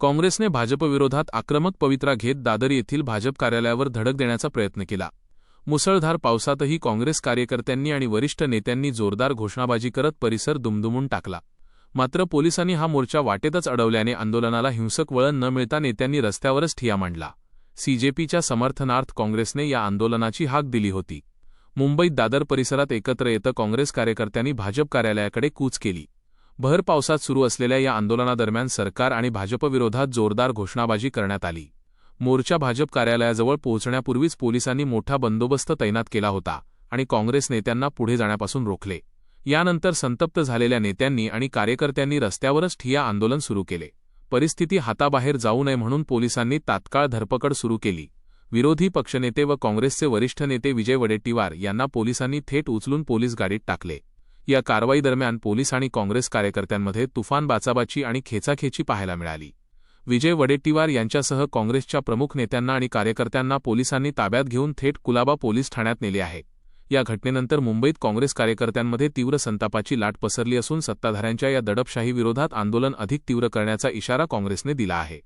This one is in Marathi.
काँग्रेसने भाजपविरोधात आक्रमक पवित्रा घेत दादर येथील भाजप कार्यालयावर धडक देण्याचा प्रयत्न केला। मुसळधार पावसातही काँग्रेस कार्यकर्त्यांनी आणि वरिष्ठ नेत्यांनी जोरदार घोषणाबाजी करत परिसर दुमदुमून टाकला। मात्र पोलिसांनी हा मोर्चा वाटेतच अडवल्याने आंदोलनाला हिंसक वळण न मिळता नेत्यांनी रस्त्यावरच ठिय्या मांडला। सीजेपीच्या समर्थनार्थ काँग्रेसने या आंदोलनाची हाक दिली होती। मुंबईत दादर परिसरात एकत्र येत काँग्रेस कार्यकर्त्यांनी भाजप कार्यालयाकडे कूच केली। भर पावसात सुरू असलेल्या या आंदोलनादरम्यान सरकार आणि भाजपविरोधात जोरदार घोषणाबाजी करण्यात आली। मोर्चा भाजप कार्यालयाजवळ पोहोचण्यापूर्वीच पोलिसांनी मोठा बंदोबस्त तैनात केला होता आणि काँग्रेस नेत्यांना पुढे जाण्यापासून रोखले। यानंतर संतप्त झालेल्या नेत्यांनी आणि कार्यकर्त्यांनी रस्त्यावरच ठिय्या आंदोलन सुरू केले। परिस्थिती हाताबाहेर जाऊ नये म्हणून पोलिसांनी तात्काळ धरपकड सुरू केली। विरोधी पक्षनेते व काँग्रेसचे वरिष्ठ नेते विजय वडेट्टीवार यांना पोलिसांनी थेट उचलून पोलीस गाडीत टाकले। या कारवाईदरम्यान पोलीस आणि काँग्रेस कार्यकर्त्यांमध्ये तुफान बाचाबाची आणि खेचाखेची पाहायला मिळाली। विजय वडेट्टीवार यांच्यासह काँग्रेसच्या प्रमुख नेत्यांना आणि कार्यकर्त्यांना पोलिसांनी ताब्यात घेऊन थेट कुलाबा पोलीस ठाण्यात नेले आहे। या घटनेनंतर मुंबईत काँग्रेस कार्यकर्त्यांमध्ये तीव्र संतापाची लाट पसरली असून सत्ताधाऱ्यांच्या या दडपशाही विरोधात आंदोलन अधिक तीव्र करण्याचा इशारा काँग्रेसने दिला आहे।